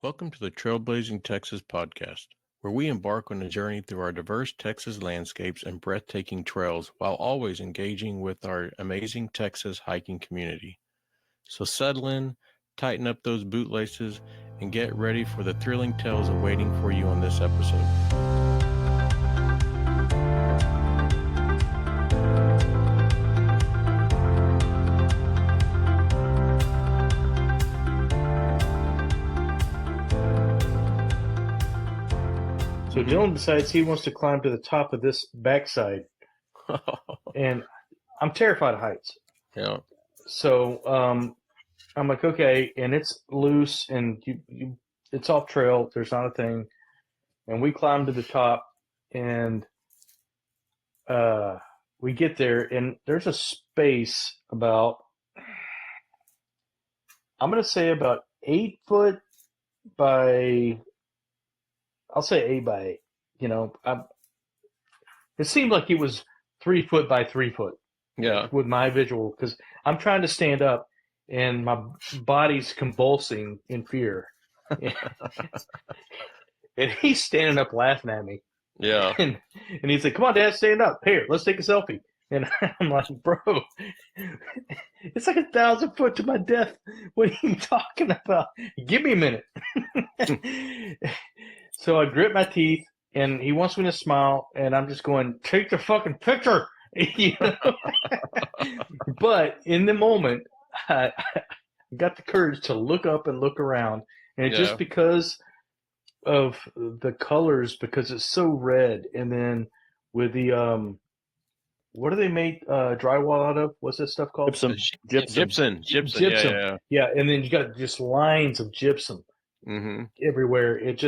Welcome to the Trailblazing Texas podcast, where we embark on a journey through our diverse Texas landscapes and breathtaking trails while always engaging with our amazing Texas hiking community. So settle in, tighten up those bootlaces, and get ready for the thrilling tales awaiting for you on this episode. So Dylan decides he wants to climb to the top of this backside, and I'm terrified of heights. Yeah. So I'm like, okay, and it's loose, and it's off trail. There's not a thing, and we climb to the top, and we get there, and there's a space about, I'm gonna say about 8 foot by, I'll say 8 by 8. You know, it seemed like it was 3 foot by 3 foot. Yeah. With my visual, because I'm trying to stand up and my body's convulsing in fear. And he's standing up laughing at me. Yeah. And he's like, "Come on, Dad, stand up. Here, let's take a selfie." And I'm like, "Bro, it's like 1,000 foot to my death. What are you talking about? Give me a minute." So I grit my teeth, and he wants me to smile, and I'm just going, "Take the fucking picture." You know? But in the moment, I got the courage to look up and look around, and just because of the colors, because it's so red, and then with the what do they make drywall out of? What's that stuff called? Gypsum. Yeah, and then you got just lines of gypsum everywhere. It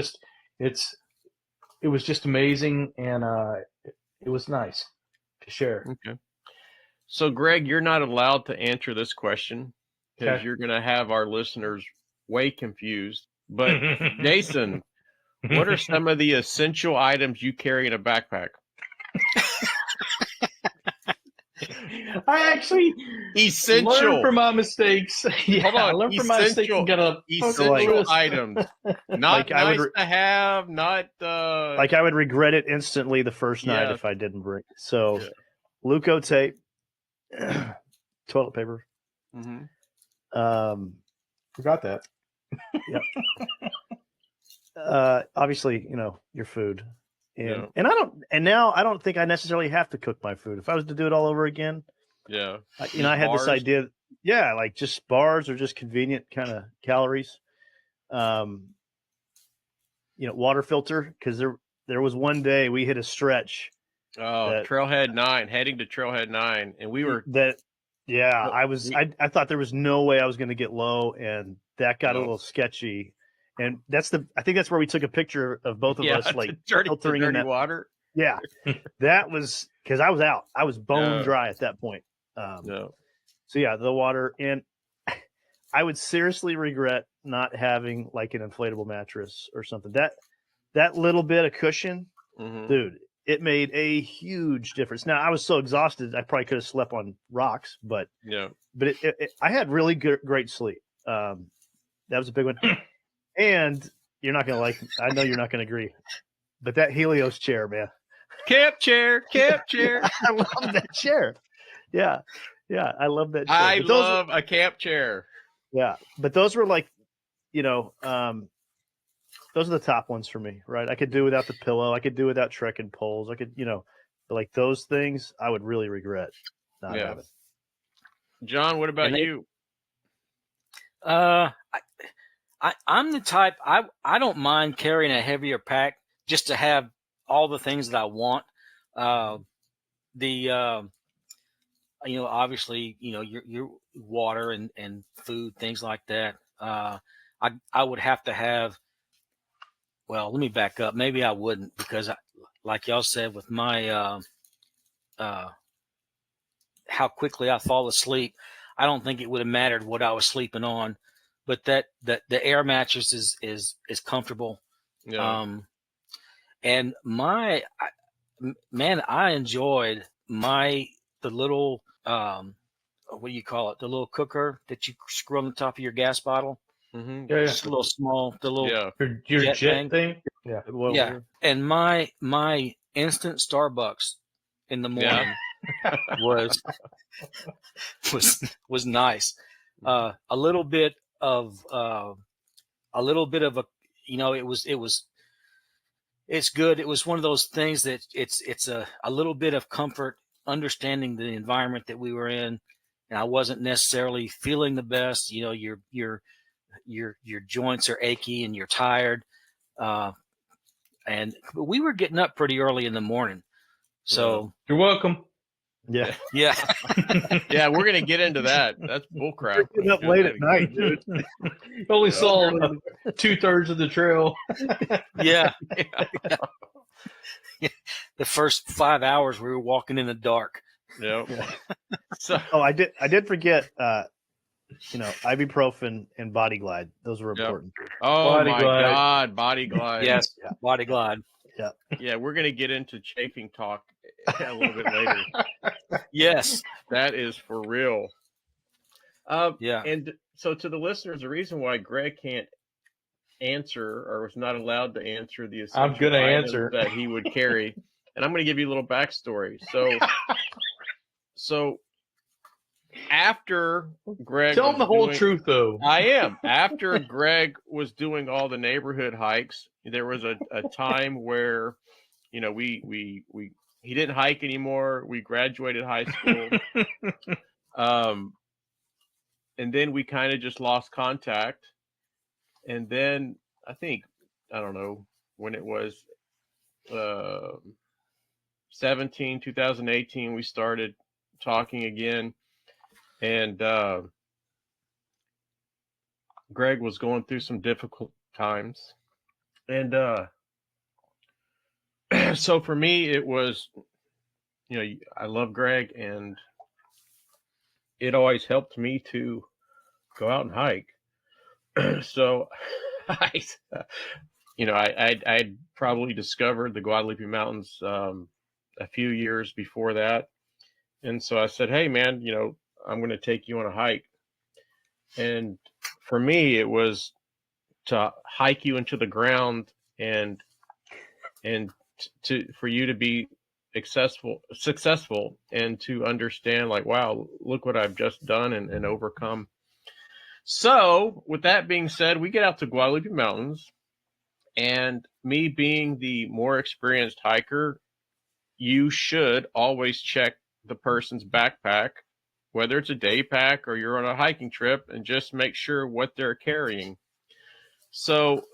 was just amazing, and it was nice to share. Okay. So, Greg, you're not allowed to answer this question because you're going to have our listeners way confused. But, Jason, what are some of the essential items you carry in a backpack? I actually learned from my mistakes. Hold on. I learned from my mistakes and got a essential items. Not like nice to have, not like I would regret it instantly the first night if I didn't bring. So, Luco tape, toilet paper. Forgot that. Yep. Obviously, your food. And now I don't think I necessarily have to cook my food. If I was to do it all over again, I had this idea, like just bars or just convenient kind of calories. Water filter, because there was one day we hit a stretch. Oh, Trailhead 9, heading to Trailhead 9, and we were I thought there was no way I was going to get low, and that got a little sketchy. And I think that's where we took a picture of both of us, like filtering in that water. Yeah, that was because I was out. I was bone dry at that point. So the water, and I would seriously regret not having like an inflatable mattress or something. That little bit of cushion, dude, it made a huge difference. Now I was so exhausted, I probably could have slept on rocks, but I had really great sleep. That was a big one. And you're not gonna I know you're not gonna agree, but that Helios chair, man. Camp chair. I love that chair. Yeah, I love that chair. I love a camp chair. Yeah, but those were like, those are the top ones for me, right? I could do without the pillow. I could do without trekking poles. I could, but like those things, I would really regret not having. John, what about you? I'm the type, I don't mind carrying a heavier pack just to have all the things that I want. Obviously, your water and food, things like that. I would have to have, well, let me back up. Maybe I wouldn't, because like y'all said, with my, how quickly I fall asleep, I don't think it would have mattered what I was sleeping on. But that the air mattress is comfortable. Yeah. And I enjoyed the little what do you call it? The little cooker that you screw on the top of your gas bottle. Mm-hmm. Yeah, just a little small, the little your jet thing. Yeah. And my instant Starbucks in the morning was nice. A little bit of a, it's good. It was one of those things that it's a little bit of comfort, understanding the environment that we were in, and I wasn't necessarily feeling the best. You know, your joints are achy and you're tired. But we were getting up pretty early in the morning. So you're welcome. Yeah. Yeah. Yeah, we're gonna get into that. That's bullcrap. You're getting up late at night, dude. You only saw 2/3 of the trail. Yeah. The first 5 hours we were walking in the dark. Yep. Yeah. So I did forget ibuprofen and Body Glide. Those were important. Oh Body my Glide. God, Body Glide. Yes, Body Glide. Yeah. Yeah, we're gonna get into chafing talk a little bit later. Yes. That is for real. Yeah. And so to the listeners, the reason why Greg can't answer or was not allowed to answer the I'm essential gonna items answer that he would carry, and I'm going to give you a little backstory. So after Greg, tell him the whole truth though. I am. After Greg was doing all the neighborhood hikes, there was a time where, you know, he didn't hike anymore. We graduated high school. And then we kind of just lost contact. And then I don't know when it was, 2018, we started talking again. And Greg was going through some difficult times. And so for me, it was, you know, I love Greg, and it always helped me to go out and hike. So I'd probably discovered the Guadalupe Mountains a few years before that. And so I said, hey, man, you know, I'm going to take you on a hike. And for me, it was to hike you into the ground and for you to be successful and to understand, like, wow, look what I've just done and overcome. So with that being said, we get out to Guadalupe Mountains, and me being the more experienced hiker, you should always check the person's backpack, whether it's a day pack or you're on a hiking trip, and just make sure what they're carrying. So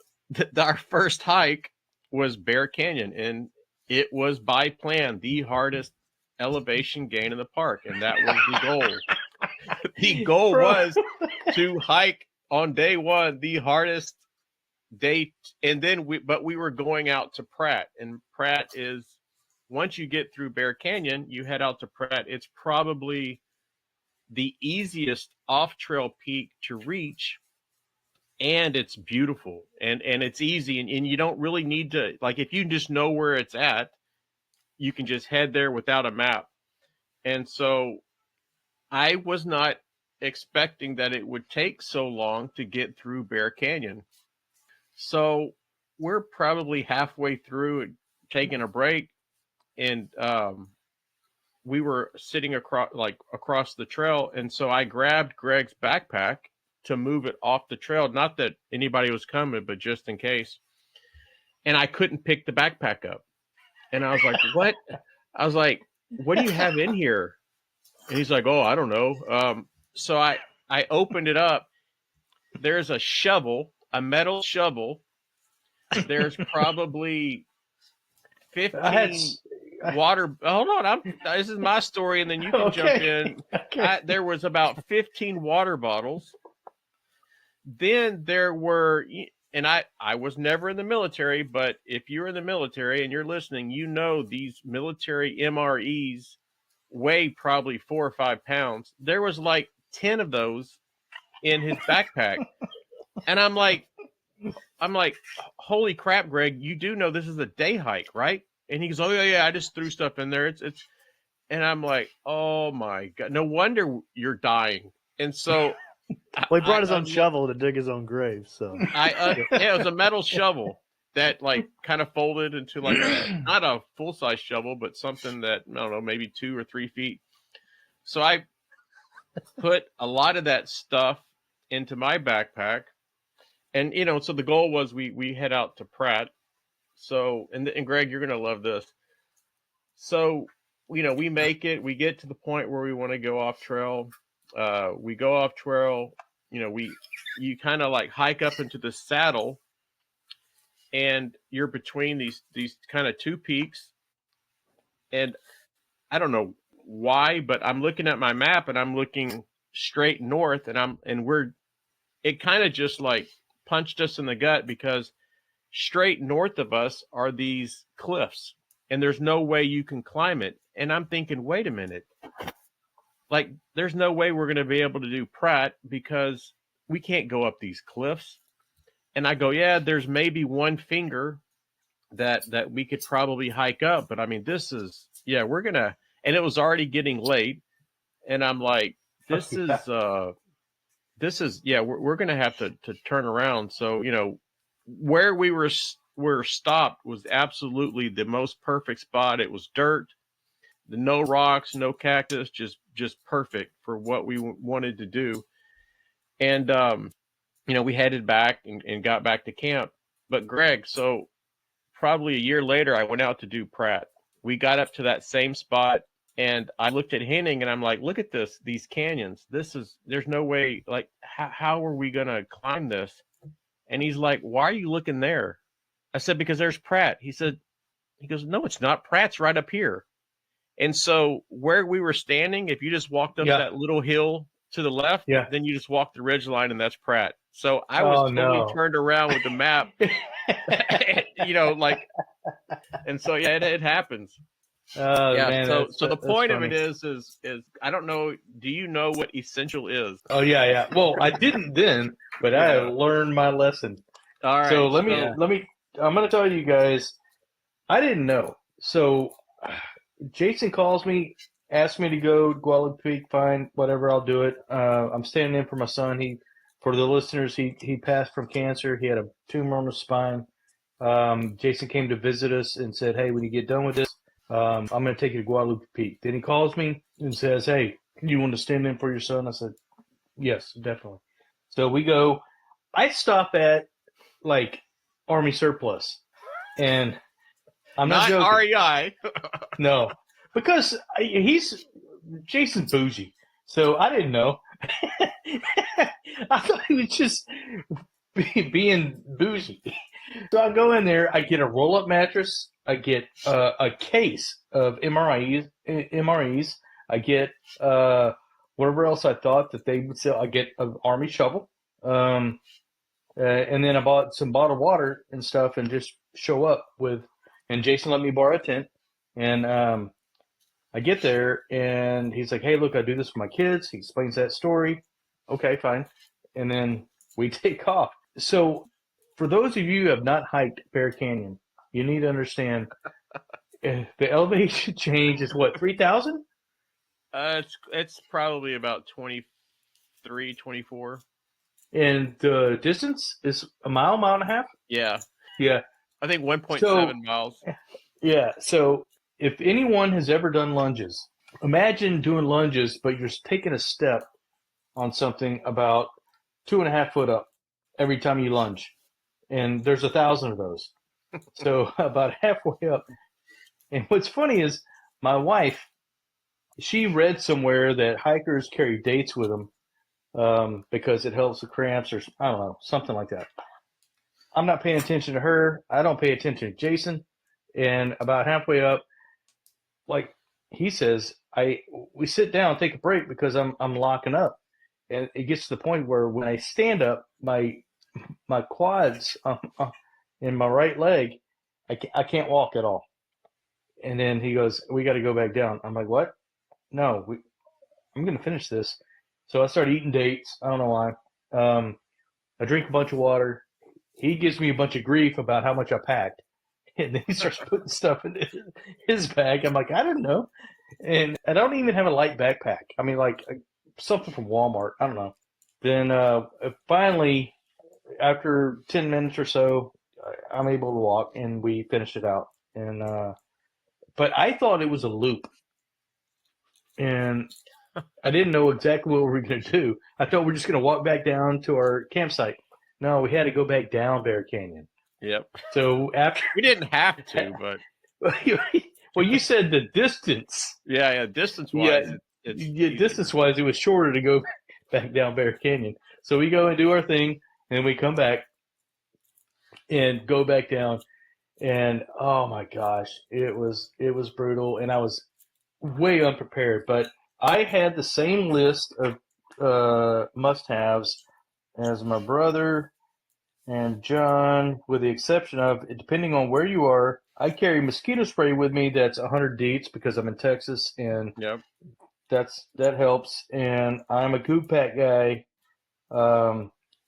our first hike was Bear Canyon, and it was by plan the hardest elevation gain in the park, and that was the goal. The goal was to hike on day one the hardest day, and then we were going out to Pratt, and Pratt is, once you get through Bear Canyon, you head out to Pratt. It's probably the easiest off-trail peak to reach, and it's beautiful, and it's easy, and you don't really need to, like, if you just know where it's at, you can just head there without a map. And so I was not expecting that it would take so long to get through Bear Canyon. So we're probably halfway through and taking a break, and we were sitting across the trail, and so I grabbed Greg's backpack to move it off the trail. Not that anybody was coming, but just in case. And I couldn't pick the backpack up. And I was like, what? I was like, what do you have in here? And he's like, oh, I don't know. So I opened it up. There's a shovel, a metal shovel. There's probably 15 water. Hold on. This is my story, and then you can jump in. Okay. There was about 15 water bottles. Then there were, and I was never in the military, but if you're in the military and you're listening, you know these military MREs weigh probably 4 or 5 pounds. There was like 10 of those in his backpack. And I'm like, holy crap, Greg, you do know this is a day hike, right? And he goes, oh yeah, I just threw stuff in there. It's and I'm like, oh my God, no wonder you're dying. And so Well, he brought his own shovel to dig his own grave. So it was a metal shovel that like kind of folded into like not a full size shovel, but something that I don't know, maybe 2 or 3 feet. So I put a lot of that stuff into my backpack, and so the goal was we head out to Pratt. So and Greg, you're gonna love this. So we make it. We get to the point where we want to go off trail. We go off trail. You kind of like hike up into the saddle, and you're between these kind of 2 peaks. And I don't know why, but I'm looking at my map and I'm looking straight north, and it kind of just like punched us in the gut, because straight north of us are these cliffs, and there's no way you can climb it. And I'm thinking, wait a minute, like there's no way we're going to be able to do Pratt because we can't go up these cliffs. And I go, yeah, there's maybe one finger that we could probably hike up, but I mean, we're gonna. And it was already getting late, and I'm like, this is we're gonna have to turn around. So where we were stopped was absolutely the most perfect spot. It was dirt, no rocks, no cactus, just perfect for what we wanted to do. And we headed back and got back to camp. But Greg, so probably a year later, I went out to do Pratt. We got up to that same spot, and I looked at Henning, and I'm like, look at these canyons. There's no way, like, how are we going to climb this? And he's like, why are you looking there? I said, because there's Pratt. He goes, no, it's not. Pratt's right up here. And so where we were standing, if you just walked up that little hill to the left, then you just walk the ridge line, and that's Pratt. So I was totally turned around with the map, and so it happens. Man, so the point of it is I don't know. Do you know what essential is? Oh yeah. Well, I didn't then, but I learned my lesson. All right. So let me. I'm going to tell you guys. I didn't know. So Jason calls me, asks me to go to Guadalupe Peak. Fine, whatever. I'll do it. I'm standing in for my son. For the listeners, he passed from cancer. He had a tumor on his spine. Jason came to visit us and said, hey, when you get done with this, I'm going to take you to Guadalupe Peak. Then he calls me and says, hey, you want to stand in for your son? I said, yes, definitely. So we go. I stop at like Army surplus, and I'm not joking. REI. No, because Jason's bougie, so I didn't know. I thought he was just being bougie. So I go in there, I get a roll-up mattress, I get a case of MREs, I get whatever else I thought that they would sell. I get an Army shovel, and then I bought some bottled water and stuff, and just show up with. And Jason let me borrow a tent, and I get there, and he's like, "Hey, look, I do this for my kids." He explains that story. Okay, fine, and then we take off. So, for those of you who have not hiked Bear Canyon, you need to understand the elevation change is what, 3,000? It's probably about 23, 24. And the distance is a mile and a half? Yeah. Yeah. I think 1.7 miles. Yeah. So if anyone has ever done lunges, imagine doing lunges, but you're taking a step on something about 2.5 foot up every time you lunge. And there's 1,000 of those. So about halfway up. And what's funny is my wife, she read somewhere that hikers carry dates with them because it helps the cramps, or I don't know, something like that. I'm not paying attention to her. I don't pay attention to Jason. And about halfway up, like he says, we sit down, take a break because I'm locking up. And it gets to the point where when I stand up, my quads in my right leg, I can't walk at all. And then he goes, we got to go back down. I'm like, what? No, I'm going to finish this. So I start eating dates. I don't know why. I drink a bunch of water. He gives me a bunch of grief about how much I packed. And then he starts putting stuff in his bag. I'm like, I didn't know. And I don't even have a light backpack. I mean, like something from Walmart. I don't know. then finally, after 10 minutes or so, I'm able to walk, and we finished it out. And but I thought it was a loop, and I didn't know exactly what we were going to do. I thought we were just going to walk back down to our campsite. No, we had to go back down Bear Canyon. Yep. So after we didn't have to, but well, you said the distance. Yeah, distance wise. Yeah, distance wise, it was shorter to go back down Bear Canyon. So we go and do our thing, and we come back and go back down. And oh my gosh, it was brutal, and I was way unprepared. But I had the same list of must-haves as my brother and John, with the exception of, depending on where you are, I carry mosquito spray with me that's 100 deets because I'm in Texas, and that helps. And I'm a Goop Pack guy,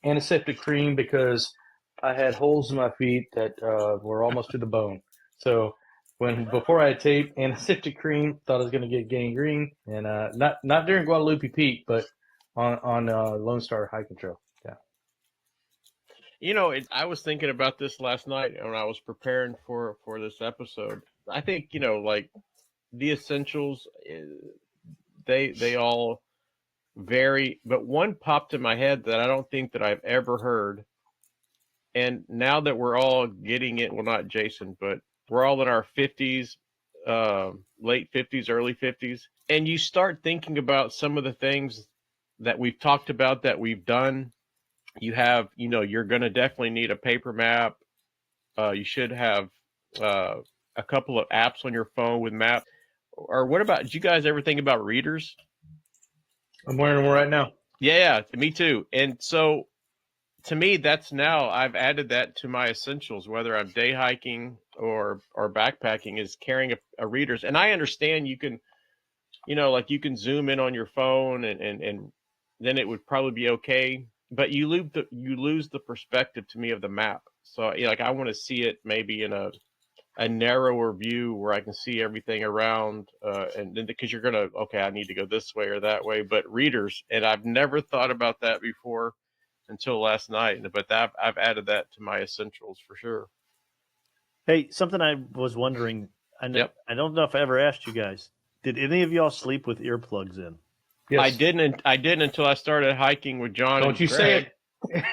antiseptic cream because I had holes in my feet that were almost to the bone. So before I had tape, antiseptic cream, thought I was going to get gangrene, and not during Guadalupe Peak, but on Lone Star hiking trail. Yeah. You know, I was thinking about this last night when I was preparing for this episode. I think, you know, like the essentials, they all vary, but one popped in my head that I don't think that I've ever heard. And now that we're all getting it, well, not Jason, but we're all in our 50s, late 50s, early 50s. And you start thinking about some of the things that we've talked about, that we've done. You have, you know, you're going to definitely need a paper map. You should have a couple of apps on your phone with maps. Or what about, did you guys ever think about readers? I'm wearing them right now. Yeah, me too. And so to me, that's now, I've added that to my essentials, whether I'm day hiking or backpacking, is carrying a readers. And I understand you can, you know, like you can zoom in on your phone and then it would probably be okay. But you lose the perspective to me of the map. So like I want to see it maybe in a narrower view where I can see everything around, and then because you're gonna, okay, I need to go this way or that way. But readers, and I've never thought about that before until last night. But I've added that to my essentials for sure. Hey, something I was wondering. I don't know if I ever asked you guys. Did any of y'all sleep with earplugs in? Yes. I didn't until I started hiking with John. Don't you say it.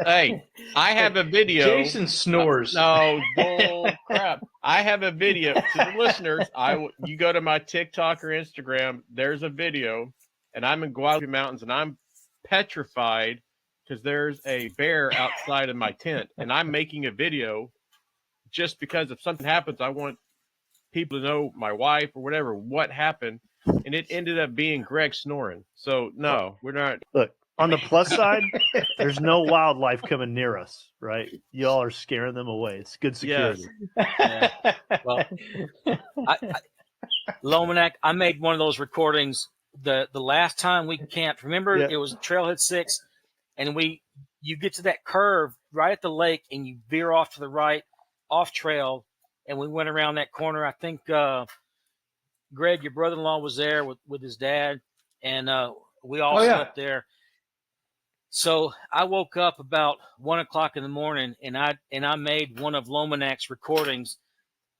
Hey, I have a video. Jason snores. No, bull crap. I have a video. To the listeners, you go to my TikTok or Instagram, there's a video, and I'm in Guadalupe Mountains, and I'm petrified because there's a bear outside of my tent, and I'm making a video just because if something happens, I want people to know, my wife or whatever, what happened. And it ended up being Greg snoring. So no, we're not. Look, on the plus side, there's no wildlife coming near us, right? Y'all are scaring them away. It's good security. Yes. Yeah. Well, Lomanak, I made one of those recordings the last time we camped. Remember, It was Trailhead 6, and you get to that curve right at the lake, and you veer off to the right, off trail, and we went around that corner. I think Greg, your brother-in-law, was there with his dad, and we all slept there. So I woke up about 1 o'clock in the morning, and I made one of Lomanak's recordings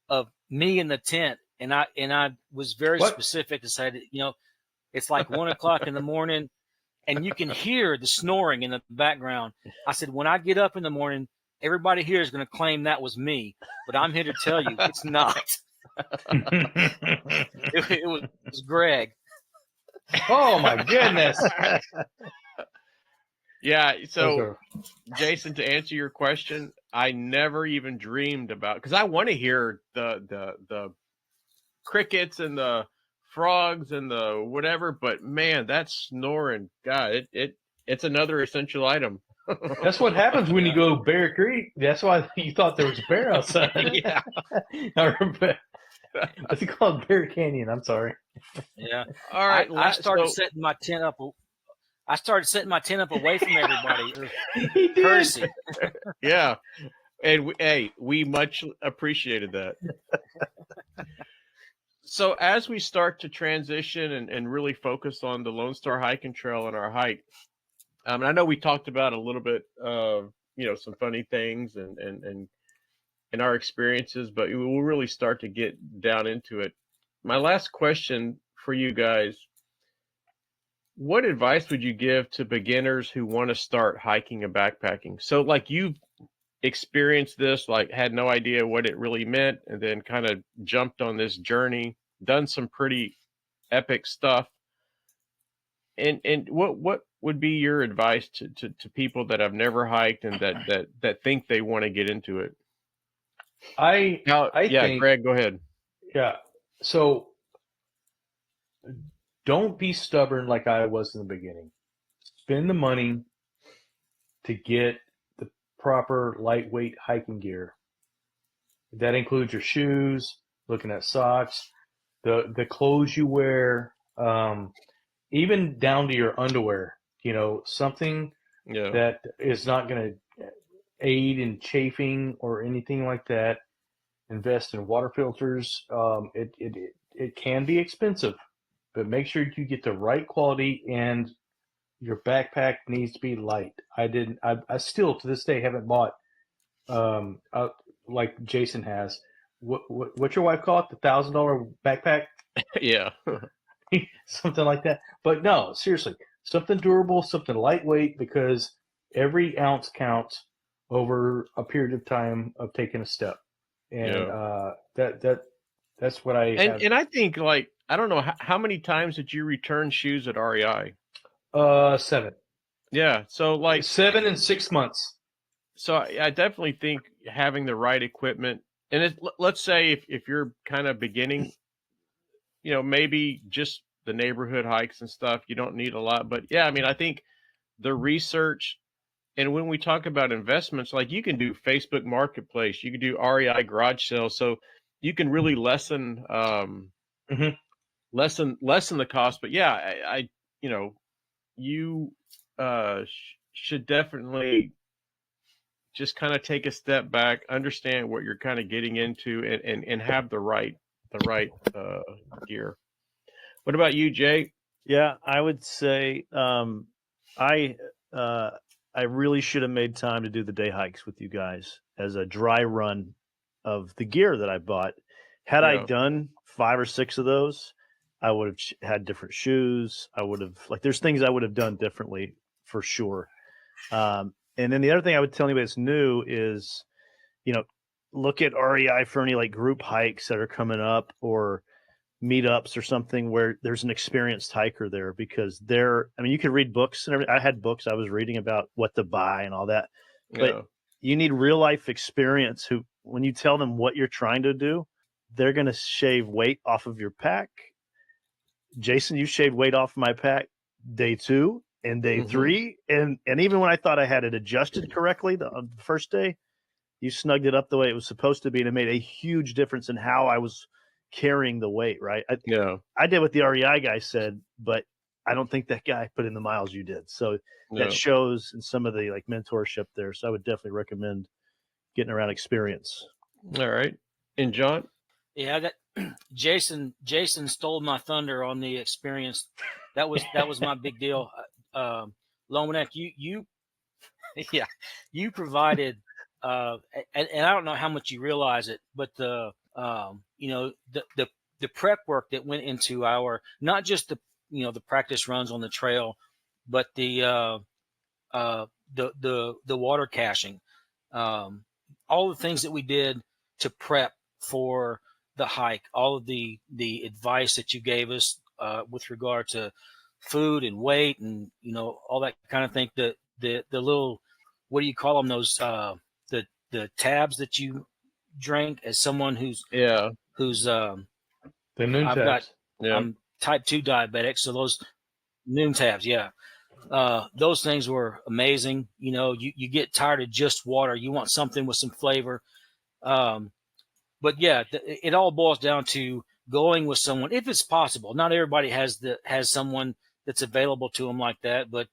of me in the tent, and I was very specific to say that, you know, it's like 1 o'clock in the morning, and you can hear the snoring in the background. I said, when I get up in the morning, everybody here is going to claim that was me, but I'm here to tell you it's not. it was Greg. Oh my goodness. Yeah, so Jason, to answer your question, I never even dreamed about, because I want to hear the crickets and the frogs and the whatever, but man, that snoring, God, it's another essential item. That's what happens when you go Bear Creek. That's why you thought there was a bear outside. Yeah. What's it called? Bear Canyon. I'm sorry. Yeah. All right. I started setting my tent up. I started setting my tent up away from everybody. He did. Courtesy. Yeah. And we much appreciated that. So as we start to transition and really focus on the Lone Star Hiking Trail and our hike, I know we talked about a little bit of, some funny things and our experiences, but we'll really start to get down into it. My last question for you guys, what advice would you give to beginners who want to start hiking and backpacking? So like you've experienced this, like had no idea what it really meant, and then kind of jumped on this journey, done some pretty epic stuff. And what would be your advice to people that have never hiked and that think they want to get into it? I think, Greg, go ahead. Yeah. So don't be stubborn like I was in the beginning. Spend the money to get the proper lightweight hiking gear. That includes your shoes, looking at socks, the clothes you wear, even down to your underwear. Something that is not going to aid in chafing or anything like that. Invest in water filters. It can be expensive, but make sure you get the right quality, and your backpack needs to be light. I still to this day haven't bought like Jason has. What's your wife call it? The $1,000 backpack? Yeah. Something like that. But no, seriously, something durable, something lightweight, because every ounce counts over a period of time of taking a step. And that's what I have. And I think, like, I don't know, how many times did you return shoes at REI? 7. Yeah, so like 7 in 6 months. So I definitely think having the right equipment, and let's say if you're kind of beginning, maybe just the neighborhood hikes and stuff, you don't need a lot. But yeah, I mean, I think the research, and when we talk about investments, like you can do Facebook Marketplace, you can do REI garage sales, so you can really lessen the cost. But yeah, I you should definitely just kind of take a step back, understand what you're kind of getting into, and have the right gear. What about you, Jay? Yeah, I would say I really should have made time to do the day hikes with you guys as a dry run of the gear that I bought. Had I done 5 or 6 of those, I would have had different shoes. I would have, there's things I would have done differently for sure. And then the other thing I would tell anybody that's new is, look at REI for any group hikes that are coming up, or meetups or something where there's an experienced hiker there, because you could read books and everything. I had books I was reading about what to buy and all that, but you need real life experience who, when you tell them what you're trying to do, they're going to shave weight off of your pack. Jason, you shaved weight off my pack day 2 and day 3. And even when I thought I had it adjusted correctly the first day, you snugged it up the way it was supposed to be. And it made a huge difference in how I was carrying the weight, right? I did what the REI guy said, but I don't think that guy put in the miles you did. So that shows in some of the mentorship there. So I would definitely recommend getting around experience. All right. And John? Yeah, that Jason stole my thunder on the experience. That was my big deal. Lomanek, you provided, and I don't know how much you realize it, but the prep work that went into our, not just the practice runs on the trail, but the water caching, all the things that we did to prep for the hike, all of the advice that you gave us with regard to food and weight and all that kind of thing. The little, what do you call them, those the tabs that you drank, as someone who's the noon tabs. I'm type 2 diabetic, so those noon tabs, those things were amazing. You get tired of just water, you want something with some flavor. But yeah, it all boils down to going with someone, if it's possible. Not everybody has someone that's available to them like that, but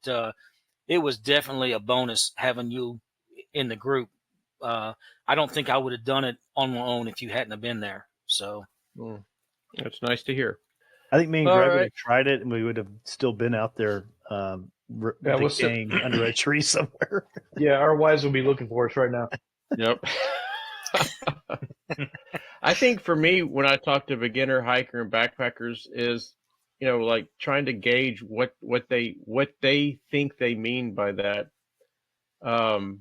it was definitely a bonus having you in the group. I don't think I would have done it on my own if you hadn't have been there. So, That's nice to hear. I think me and Greg would have tried it, and we would have still been out there decaying under a tree somewhere. Yeah, our wives will be looking for us right now. Yep. I think for me, when I talk to beginner hiker and backpackers, is like trying to gauge what they think they mean by that. And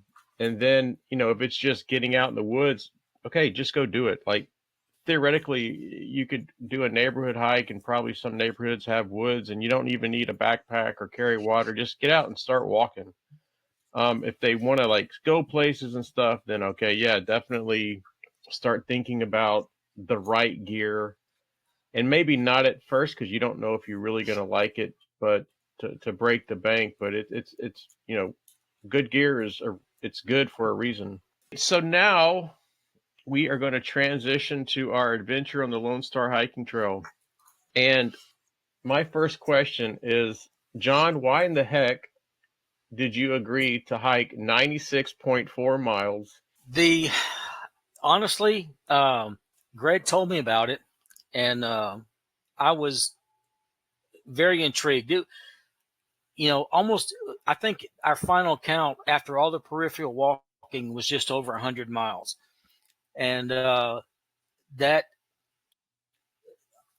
then if it's just getting out in the woods, okay, just go do it. Like theoretically, you could do a neighborhood hike, and probably some neighborhoods have woods, and you don't even need a backpack or carry water. Just get out and start walking. If they want to like go places and stuff, then okay, yeah, definitely start thinking about the right gear, and maybe not at first because you don't know if you're really going to like it, but to break the bank. But it's good gear it's good for a reason. So now we are going to transition to our adventure on the Lone Star Hiking Trail. And my first question is, John, why in the heck did you agree to hike 96.4 miles? Honestly, Greg told me about it, and I was very intrigued. Almost, I think our final count after all the peripheral walking was just over 100 miles. And that,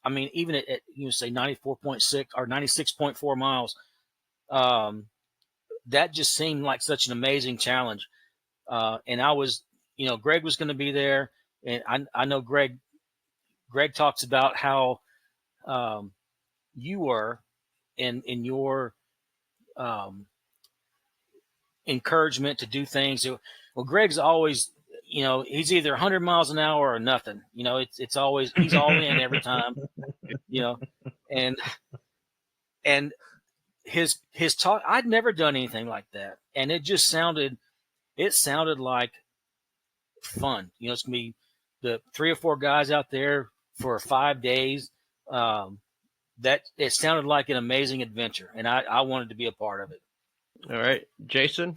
I mean, even at say 94.6 or 96.4 miles, that just seemed like such an amazing challenge. And I was, Greg was going to be there, and I know Greg talks about how you were in your encouragement to do things. Well, Greg's always, he's either 100 miles an hour or nothing. It's always, he's all in every time. And his talk, I'd never done anything like that, and it sounded like fun. It's gonna be the 3 or 4 guys out there for 5 days. That it sounded like an amazing adventure, and I wanted to be a part of it. All right, Jason.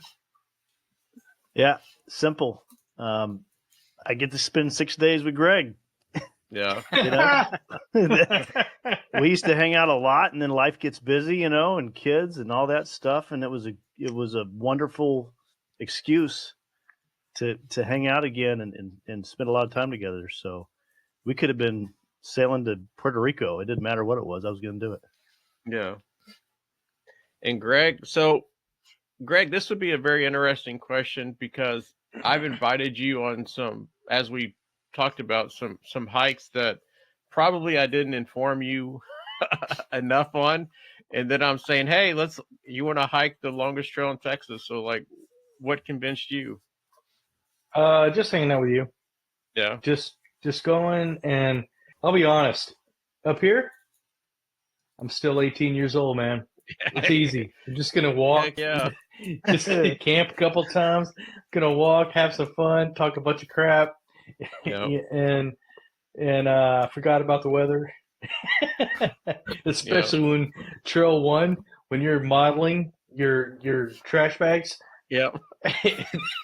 Yeah, simple. I get to spend 6 days with Greg. Yeah. We used to hang out a lot, and then life gets busy, and kids and all that stuff. And it was a wonderful excuse to hang out again and spend a lot of time together. So we could have been sailing to Puerto Rico. It didn't matter what it was. I was going to do it. Yeah. And Greg, this would be a very interesting question, because I've invited you on some, as we talked about, some hikes that probably I didn't inform you enough on. And then I'm saying, hey, you want to hike the longest trail in Texas. So like, what convinced you? Just hanging out with you. Yeah. Just going, and I'll be honest, up here, I'm still 18 years old, man. It's easy. I'm just going to walk. Heck yeah. Just camp a couple times. Going to walk, have some fun, talk a bunch of crap. Yep. And I forgot about the weather. Especially when Trail 1, when you're modeling your trash bags. Yep.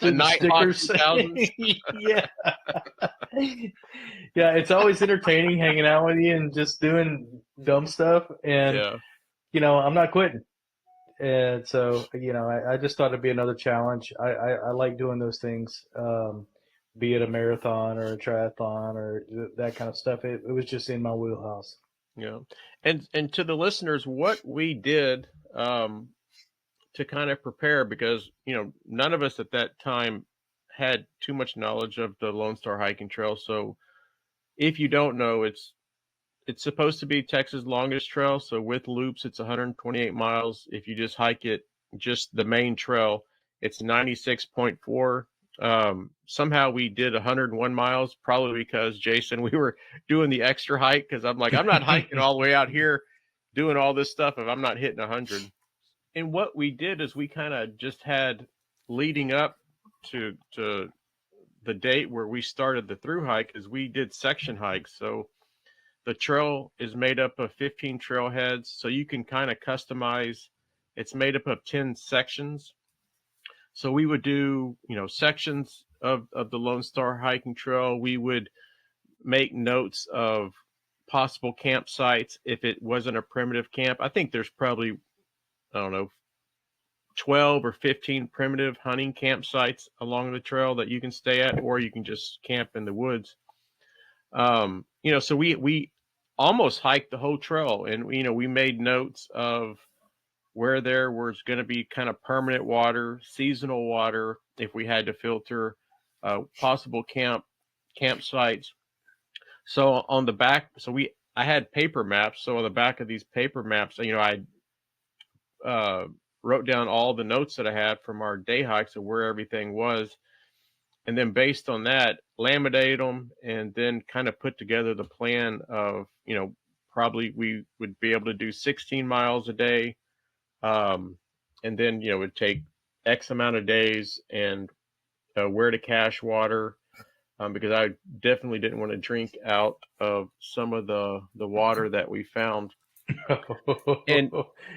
The night stickers. Yeah. Yeah, it's always entertaining hanging out with you and just doing dumb stuff. And, I'm not quitting. And so, I just thought it'd be another challenge. I like doing those things, be it a marathon or a triathlon or that kind of stuff. It was just in my wheelhouse. Yeah. And to the listeners, what we did to kind of prepare, because, none of us at that time had too much knowledge of the Lone Star Hiking Trail. So if you don't know, it's supposed to be Texas' longest trail. So with loops, it's 128 miles. If you just hike it, just the main trail, it's 96.4. Somehow we did 101 miles, probably because, Jason, we were doing the extra hike, because I'm like, I'm not hiking all the way out here doing all this stuff if I'm not hitting 100. And what we did is we kind of just had, leading up to the date where we started the through hike, is we did section hikes. So the trail is made up of 15 trailheads, so you can kind of customize. It's made up of 10 sections. So we would do, sections of the Lone Star Hiking Trail. We would make notes of possible campsites if it wasn't a primitive camp. I think there's probably, I don't know, 12 or 15 primitive hunting campsites along the trail that you can stay at, or you can just camp in the woods. So we almost hiked the whole trail, and we made notes of where there was going to be kind of permanent water, seasonal water, if we had to filter, possible campsites. So on the back, I had paper maps. So on the back of these paper maps, I wrote down all the notes that I had from our day hikes of where everything was. And then based on that, laminate them, and then kind of put together the plan of, probably we would be able to do 16 miles a day. And then, it would take X amount of days, and where to cache water, because I definitely didn't want to drink out of some of the water that we found. And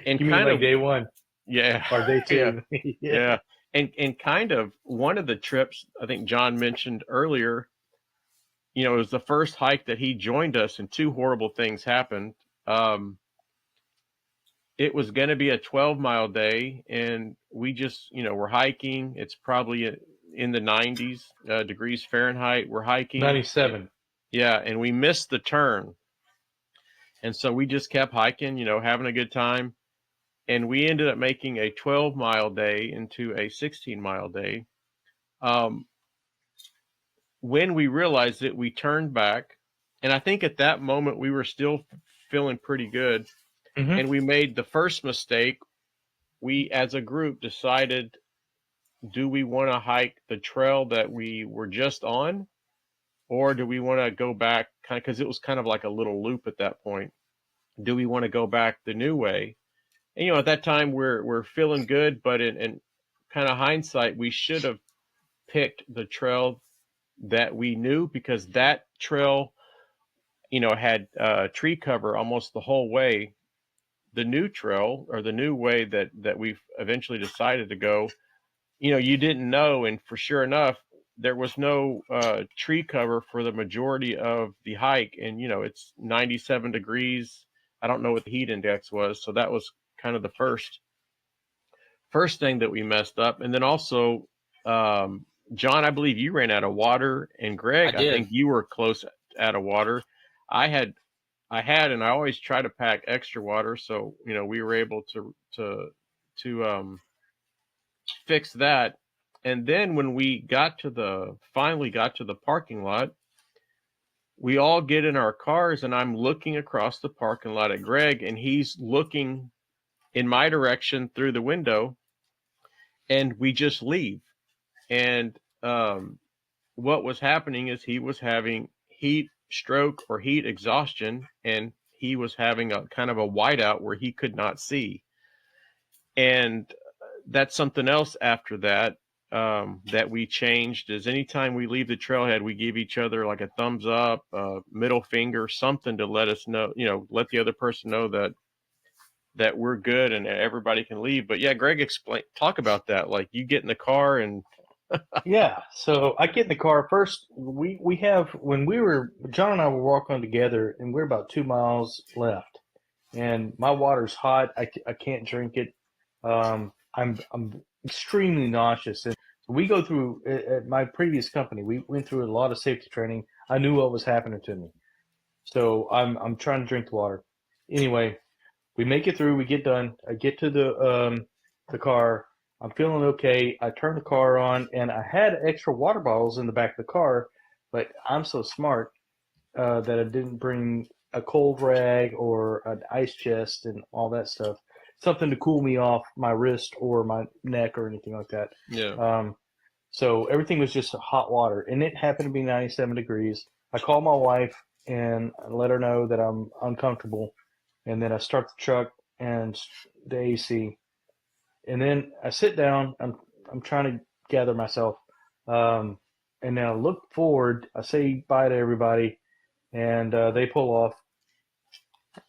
you mean like day one? Yeah. Or day two? Yeah. And kind of one of the trips, I think John mentioned earlier, it was the first hike that he joined us, and two horrible things happened. It was going to be a 12-mile day, and we just, we're hiking. It's probably in the 90s degrees Fahrenheit. We're hiking 97. Yeah, and we missed the turn, and so we just kept hiking, having a good time, and we ended up making a 12-mile day into a 16-mile day. When we realized it, we turned back, and I think at that moment we were still feeling pretty good. Mm-hmm. And we made the first mistake. We, as a group, decided, do we want to hike the trail that we were just on, or do we want to go back, kind of, because it was kind of like a little loop at that point. Do we want to go back the new way? And at that time we're feeling good, but in kind of hindsight, we should have picked the trail that we knew, because that trail, had tree cover almost the whole way. The new trail, or the new way that we've eventually decided to go, you didn't know. And for sure enough, there was no tree cover for the majority of the hike. And, it's 97 degrees. I don't know what the heat index was. So that was kind of the first thing that we messed up. And then also, John, I believe you ran out of water, and Greg, I think you were close out of water. I had, and I always try to pack extra water. So, we were able to fix that. And then when we finally got to the parking lot, we all get in our cars, and I'm looking across the parking lot at Greg, and he's looking in my direction through the window, and we just leave. And, what was happening is he was having heat stroke or heat exhaustion, and he was having a kind of a whiteout where he could not see. And that's something else after that, that we changed, is anytime we leave the trailhead, we give each other like a thumbs up, middle finger, something to let us know, let the other person know that we're good and everybody can leave. But yeah, Greg, talk about that. Like, you get in the car and Yeah, so I get in the car first. We have, when John and I were walking together, and we're about 2 miles left, and my water's hot. I can't drink it. I'm extremely nauseous, and so we go through, at my previous company, we went through a lot of safety training. I knew what was happening to me, so I'm trying to drink the water. Anyway, we make it through. We get done. I get to the car. I'm feeling okay. I turn the car on, and I had extra water bottles in the back of the car, but I'm so smart that I didn't bring a cold rag or an ice chest and all that stuff, something to cool me off my wrist or my neck or anything like that. Yeah. So everything was just hot water, and it happened to be 97 degrees. I called my wife and let her know that I'm uncomfortable, and then I start the truck and the AC. And then I sit down. I'm trying to gather myself, and then I look forward. I say bye to everybody, and they pull off.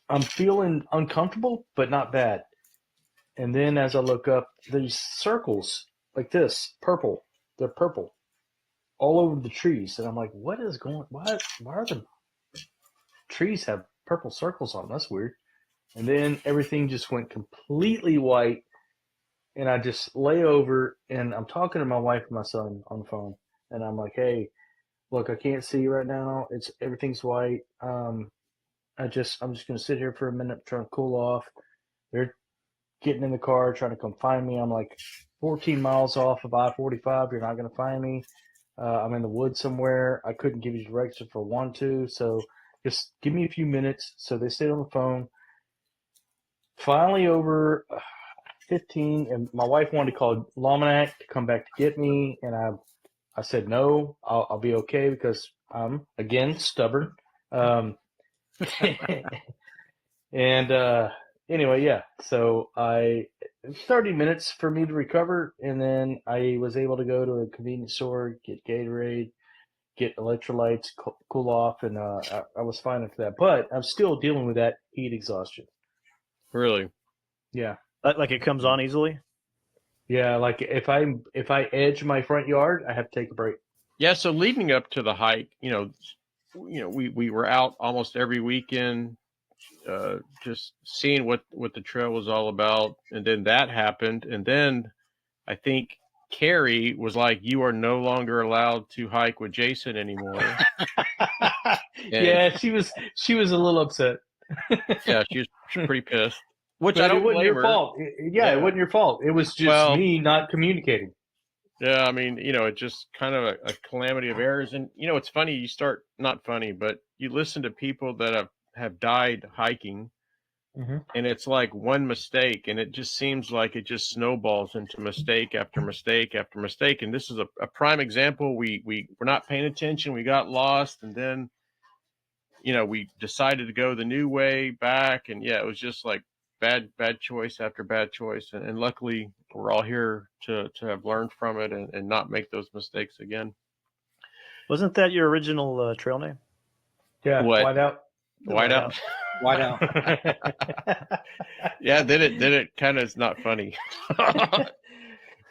I'm feeling uncomfortable, but not bad. And then as I look up, these circles like this, purple. They're purple, all over the trees. And I'm like, what is going? Why are the trees have purple circles on them. That's weird. And then everything just went completely white. And I just lay over and I'm talking to my wife and my son on the phone. And I'm like, hey, look, I can't see you right now. Everything's white. I'm just going to sit here for a minute, trying to cool off. They're getting in the car, trying to come find me. I'm like 14 miles off of I-45. You're not going to find me. I'm in the woods somewhere. I couldn't give you directions for 1-2. So just give me a few minutes. So they stayed on the phone. Finally, over 15, and my wife wanted to call Lomanac to come back to get me, and I said no, I'll be okay because I'm again stubborn. And anyway, yeah. So 30 minutes for me to recover, and then I was able to go to a convenience store, get Gatorade, get electrolytes, cool off, and I was fine after that. But I'm still dealing with that heat exhaustion. Really? Yeah. Like it comes on easily? Yeah, like if I edge my front yard, I have to take a break. Yeah, so leading up to the hike, we were out almost every weekend, just seeing what the trail was all about, and then that happened, and then I think Carrie was like, "You are no longer allowed to hike with Jason anymore." Yeah, she was a little upset. Yeah, she was pretty pissed. Which But I don't it wasn't blame your her. fault. Yeah, it wasn't your fault. It was just me not communicating. Yeah, I mean, it's just kind of a calamity of errors. And, it's funny, you start, not funny, but you listen to people that have died hiking, and it's like one mistake, and it just seems like it just snowballs into mistake after mistake after mistake. And this is a prime example. We were not paying attention. We got lost, and then, we decided to go the new way back. And, yeah, it was just like bad choice after bad choice. And luckily, we're all here to have learned from it and not make those mistakes again. Wasn't that your original trail name? Yeah, what? Whiteout. Yeah, then it kind of is not funny.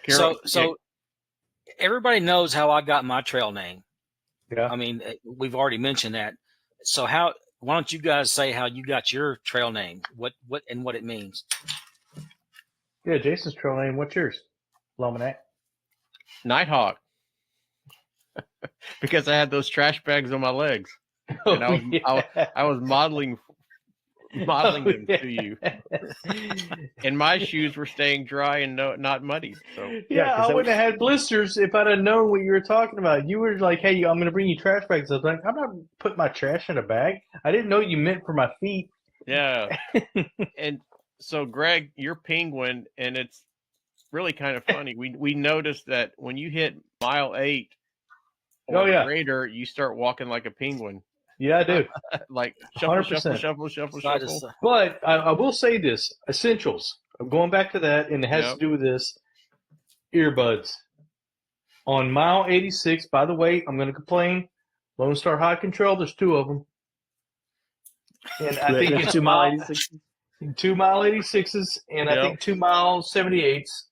So everybody knows how I got my trail name. Yeah. I mean, we've already mentioned that. So why don't you guys say how you got your trail name? What it means? Yeah, Jason's trail name. What's yours? Lomanac. Nighthawk. Because I had those trash bags on my legs. And I was modeling them to you. And my shoes were staying dry and not muddy. So yeah, I wouldn't have had blisters if I'd have known what you were talking about. You were like, "Hey, I'm going to bring you trash bags." I was like, "I'm not putting my trash in a bag." I didn't know you meant for my feet. Yeah. And so, Greg, you're penguin, and it's really kind of funny. We noticed that when you hit mile 8 or greater, you start walking like a penguin. Yeah, I do. Like shuffle, 100%. shuffle. But I will say this: essentials. I'm going back to that, and it has to do with this. Earbuds. On mile 86, by the way, I'm going to complain. Lone Star Hiking Trail, there's 2 of them. And I think it's 2 mile 86. 2 mile 86s, and I think 2 mile 78s.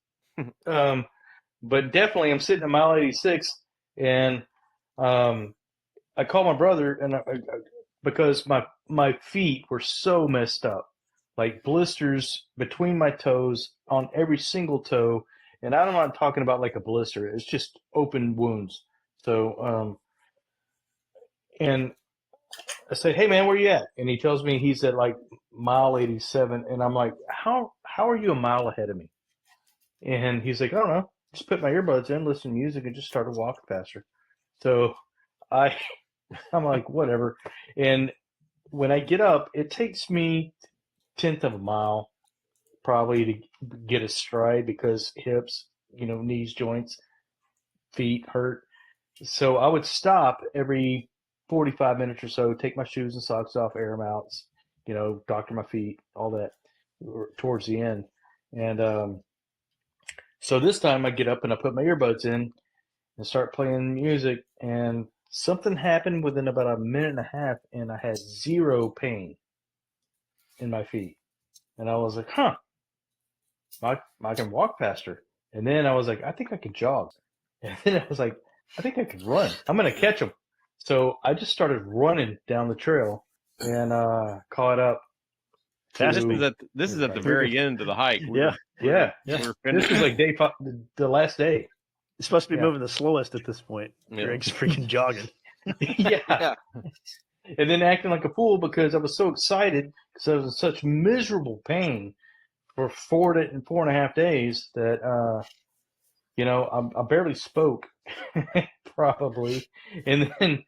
But definitely, I'm sitting at mile 86, and I called my brother, and because my feet were so messed up, like blisters between my toes on every single toe, and I'm not talking about like a blister; it's just open wounds. So, and I said, "Hey man, where you at?" And he tells me he's at like mile 87, and I'm like, "How are you a mile ahead of me?" And he's like, "I don't know. Just put my earbuds in, listen to music, and just started walking faster." So I'm like, whatever. And when I get up, it takes me 1/10 of a mile probably to get a stride because hips, knees, joints, feet hurt. So I would stop every 45 minutes or so, take my shoes and socks off, air them out, doctor my feet, all that towards the end. And so this time I get up and I put my earbuds in and start playing music, and something happened within about a minute and a half, and I had 0 pain in my feet. And I was like, I can walk faster. And then I was like, I think I can jog. And then I was like, I think I can run. I'm going to catch them. So I just started running down the trail, and caught up. This is at the very end of the hike. Yeah. We're This was like day 5, the last day. It's supposed to be moving the slowest at this point. Yeah. Greg's freaking jogging. Yeah. And then acting like a fool because I was so excited because I was in such miserable pain for 4.5 days that I barely spoke probably, and then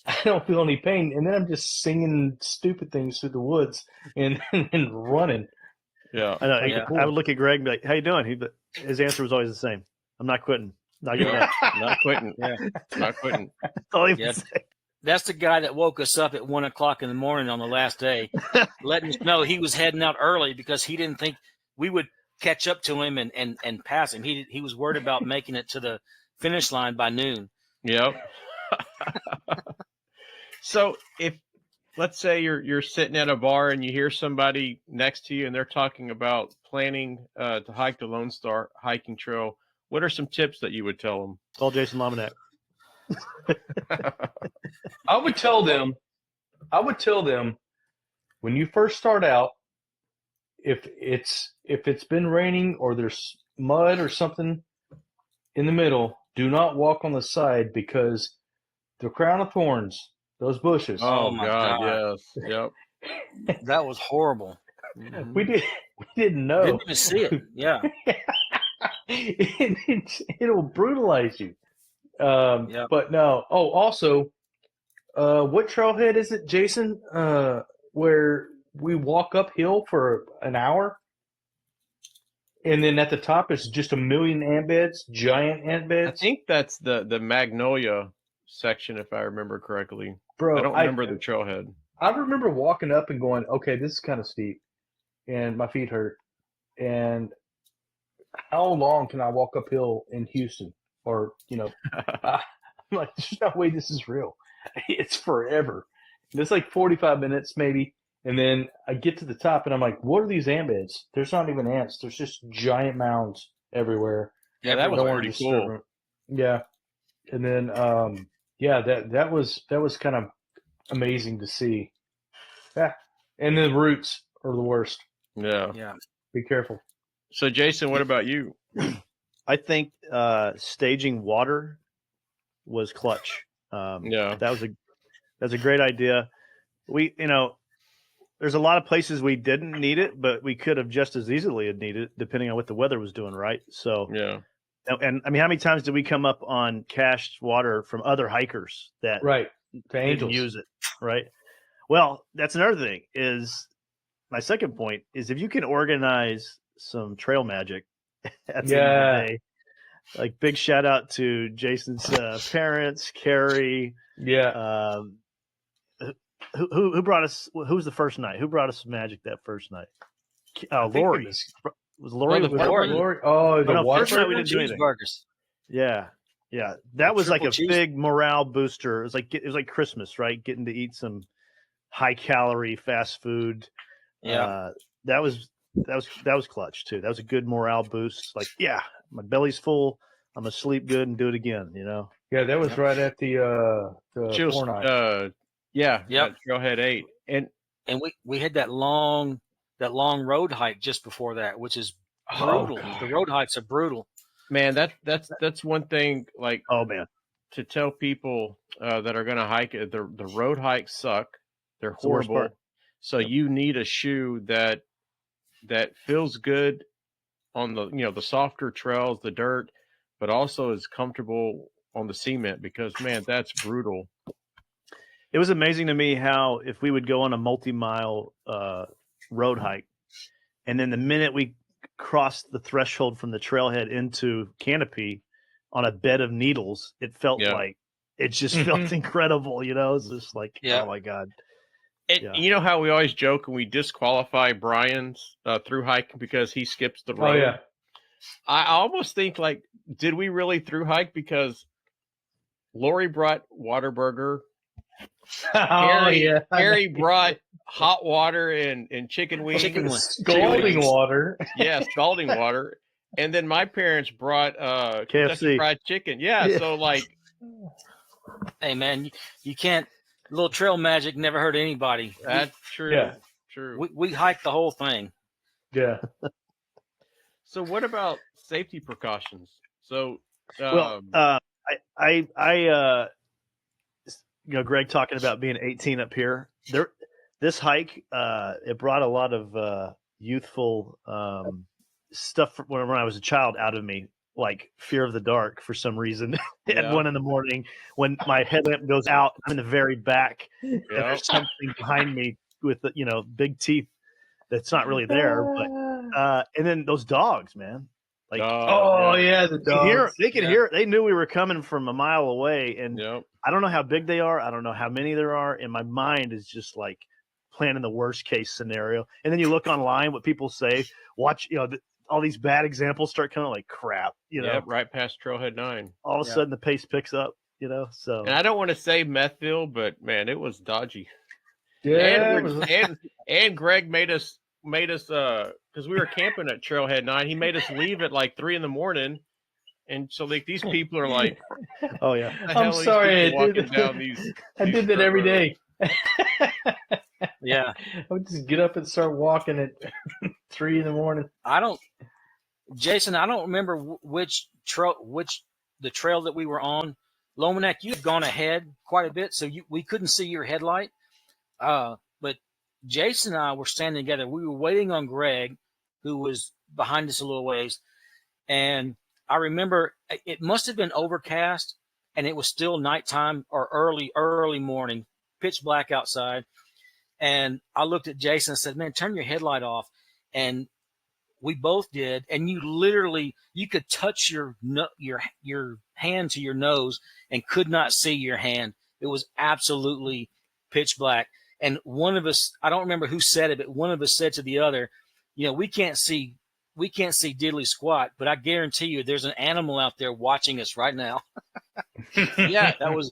I don't feel any pain, and then I'm just singing stupid things through the woods and running. Yeah, I know. I would look at Greg and be like, "How you doing?" His answer was always the same: "I'm not quitting. Not giving up. Not quitting. Yeah, not quitting." That's all he would say. That's the guy that woke us up at 1:00 in the morning on the last day, letting us know he was heading out early because he didn't think we would catch up to him and pass him. He was worried about making it to the finish line by noon. Yep. So if, let's say you're sitting at a bar and you hear somebody next to you and they're talking about planning to hike the Lone Star hiking trail, what are some tips that you would tell them? Call Jason Lomanek. I would tell them when you first start out, if it's been raining or there's mud or something in the middle, do not walk on the side because the crown of thorns, those bushes. Oh my God, God. yes, yep. That was horrible. We didn't know. Didn't even see it. Yeah. It'll brutalize you. But no. Oh, also, what trailhead is it, Jason? Where we walk uphill for an hour, and then at the top is just a million ant beds, giant ant beds. I think that's the Magnolia section, if I remember correctly. Bro, I don't remember the trailhead. I remember walking up and going, okay, this is kind of steep, and my feet hurt. And how long can I walk uphill in Houston? Or, I'm like, there's no way this is real. It's forever. And it's like 45 minutes maybe. And then I get to the top and I'm like, what are these ant beds? There's not even ants. There's just giant mounds everywhere. Yeah, that was Don't pretty cool. Yeah. And then, that was kind of amazing to see. Yeah. And the roots are the worst. Yeah. Yeah. Be careful. So Jason, what about you? I think staging water was clutch. That was a great idea. We, there's a lot of places we didn't need it, but we could have just as easily had needed it, depending on what the weather was doing, right? So yeah. And I mean, how many times did we come up on cached water from other hikers that didn't use it, right? Well, that's another thing. Is my second point is if you can organize some trail magic at the end of the day, like big shout out to Jason's parents, Carrie. Yeah. Who brought us? Who was the first night? Who brought us magic that first night? Lori. Was Lori? Lori. Oh, the water first night we didn't do anything. Yeah. That was like a big morale booster. It was like Christmas, right? Getting to eat some high calorie fast food. Yeah. That was clutch too. That was a good morale boost. Like, yeah, my belly's full. I'm gonna sleep good and do it again. Yeah, that was right at the Trailhead 8, and we had that long road hike just before that, which is brutal. The road hikes are brutal. Man, that's one thing. Like, oh man, to tell people that are going to hike it, the road hikes suck. They're horrible. So you need a shoe that feels good on the softer trails, the dirt, but also is comfortable on the cement because man, that's brutal. It was amazing to me how if we would go on a multi-mile road hike, and then the minute we crossed the threshold from the trailhead into canopy on a bed of needles, it felt like it just felt incredible. It's just like, oh my God. You know how we always joke and we disqualify Brian's through hike because he skips the road? Oh, yeah. I almost think like, did we really through hike? Because Lori brought Whataburger. Harry brought hot water and chicken wings. Scalding water. Yeah, scalding water. And then my parents brought KFC fried chicken. Yeah, so like, hey man, you can't little trail magic never hurt anybody. That's true. Yeah. True. We hiked the whole thing. Yeah. So what about safety precautions? So, Well, Greg talking about being 18 up here. This hike, it brought a lot of youthful stuff from when I was a child out of me, like fear of the dark for some reason. At 1 a.m, when my headlamp goes out, I'm in the very back, and there's something behind me with big teeth that's not really there. But and then those dogs, man. Like, yeah, the dogs. They could hear. They knew we were coming from a mile away, and Yep. I don't know how big they are. I don't know how many there are, and my mind is just like planning the worst case scenario. And then you look online, what people say, watch, all these bad examples start coming, like crap, Yep, right past Trailhead 9. All of a sudden the pace picks up, so. And I don't want to say Methville, but man, it was dodgy. Yeah. And Greg made us because we were camping at Trailhead 9. He made us leave at like 3 a.m. And so like these people are like, oh yeah, I'm sorry, I did that every day. Yeah, I would just get up and start walking at 3 a.m. Jason, I don't remember which the trail that we were on. Lomanek, you had gone ahead quite a bit, so we couldn't see your headlight. But Jason and I were standing together. We were waiting on Greg, who was behind us a little ways. And I remember it must have been overcast, and it was still nighttime or early morning, pitch black outside. And I looked at Jason and said, man, turn your headlight off. And we both did. And you could touch your hand to your nose and could not see your hand. It was absolutely pitch black. And one of us, I don't remember who said it, but one of us said to the other, we can't see diddly squat, but I guarantee you there's an animal out there watching us right now. Yeah, that was,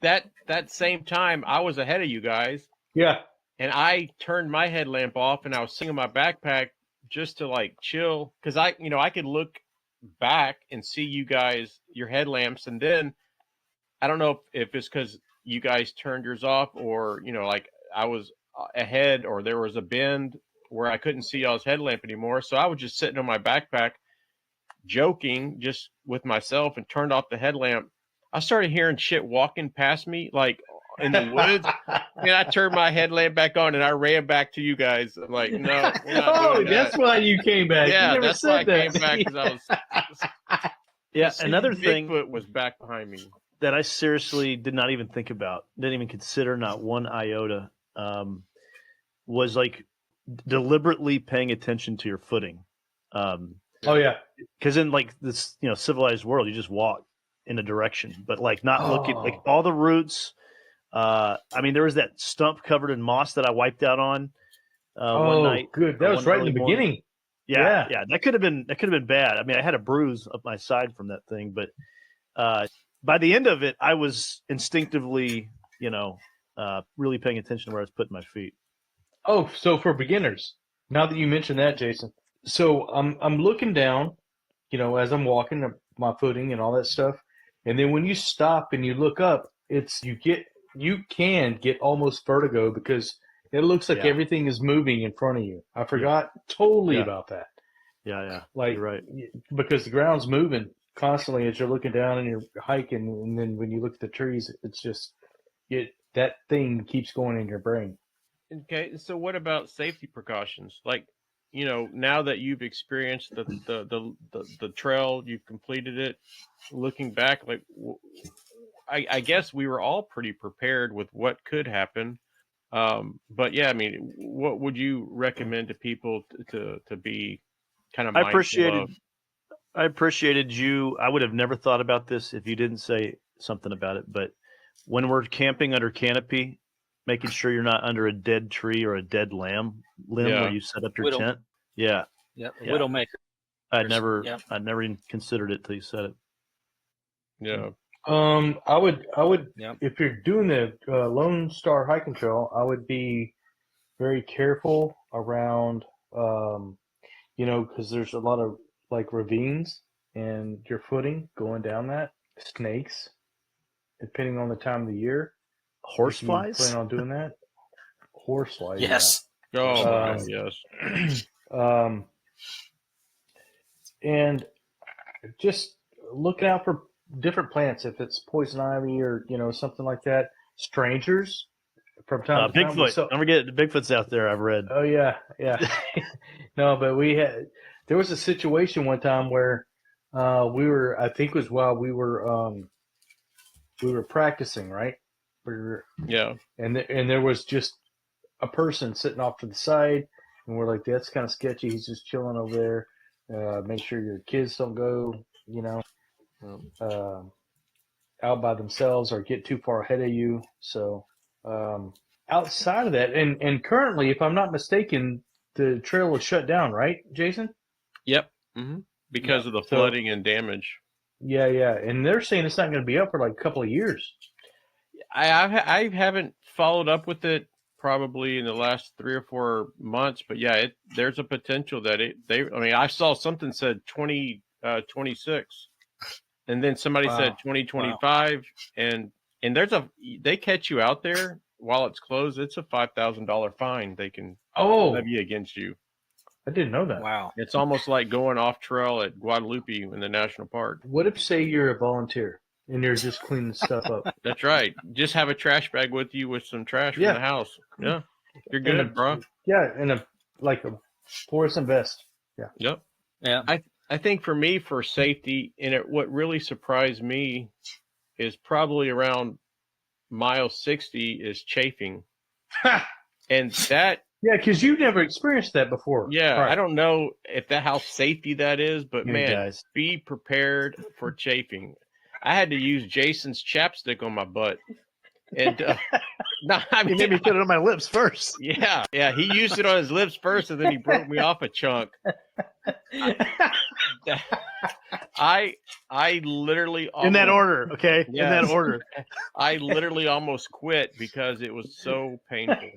that same time I was ahead of you guys. Yeah. And I turned my headlamp off and I was singing my backpack just to like chill. Cause I could look back and see you guys, your headlamps. And then I don't know if it's cause you guys turned yours off or, like I was ahead or there was a bend where I couldn't see y'all's headlamp anymore. So I was just sitting on my backpack joking just with myself and turned off the headlamp. I started hearing shit walking past me, like in the woods. And I turned my headlamp back on and I ran back to you guys. I'm like, no. That's why you came back. Yeah, that's why I came back because I was. Yeah, another thing. Bigfoot was back behind me. That I seriously did not even think about, didn't even consider, not one iota, was like deliberately paying attention to your footing. Oh yeah, because in like this civilized world, you just walk in a direction, but like not looking, like all the roots. I mean, there was that stump covered in moss that I wiped out on one night. Good, that was right in the beginning. Yeah, that could have been bad. I mean, I had a bruise up my side from that thing, but by the end of it, I was instinctively, really paying attention to where I was putting my feet. Oh, so for beginners, now that you mentioned that, Jason, so I'm looking down, as I'm walking, my footing and all that stuff, and then when you stop and you look up, you can get almost vertigo because it looks like everything is moving in front of you. I forgot totally about that. Yeah. Like, you're right. Because the ground's moving constantly as you're looking down and you're hiking, and then when you look at the trees, it's just that thing keeps going in your brain. Okay, so what about safety precautions? Like, now that you've experienced the trail, you've completed it. Looking back, like, I guess we were all pretty prepared with what could happen. But yeah, I mean, what would you recommend to people to be kind of mindful of? I appreciated you. I would have never thought about this if you didn't say something about it. But when we're camping under canopy, making sure you're not under a dead tree or a dead limb where you set up your tent. Yeah. Widowmaker. I'd never even considered it till you said it. Yeah. I would if you're doing the Lone Star hiking trail, I would be very careful around, because there's a lot of like ravines and your footing going down that, snakes, depending on the time of the year. Horseflies? Plan on doing that? Horseflies. Yes. Yeah. Oh, yes. And just looking out for different plants, if it's poison ivy or something like that. Strangers from time to time. Bigfoot. Don't forget the Bigfoot's out there. I've read. Oh yeah. No, but there was a situation one time where we were. I think it was while we were practicing, right? And there was just a person sitting off to the side, and we're like, that's kind of sketchy. He's just chilling over there. Make sure your kids don't go, out by themselves or get too far ahead of you. So outside of that, and currently, if I'm not mistaken, the trail was shut down, right, Jason? Yep. Mm-hmm. Because of the flooding and damage. Yeah, and they're saying it's not going to be up for like a couple of years. I haven't followed up with it probably in the last 3 or 4 months, but yeah, there's a potential that I saw something said 2026, and then somebody said 2025, and they catch you out there while it's closed, it's a $5,000 fine they can levy against you. I didn't know that. Wow. It's almost like going off trail at Guadalupe in the national park. What if, say, you're a volunteer and you're just cleaning stuff up? That's right. Just have a trash bag with you with some trash from the house. Yeah. You're good, bro. Yeah, and a fluorescent vest. Yeah. Yep. Yeah. I think for me, for safety, and what really surprised me is probably around mile 60 is chafing. And that... Yeah, because you've never experienced that before. Yeah, right. I don't know how safety that is, but guys, be prepared for chafing. I had to use Jason's chapstick on my butt. And he made me put it on my lips first. Yeah, he used it on his lips first, and then he broke me off a chunk. I literally almost, in that order, okay? Yes. In that order. I literally almost quit because it was so painful.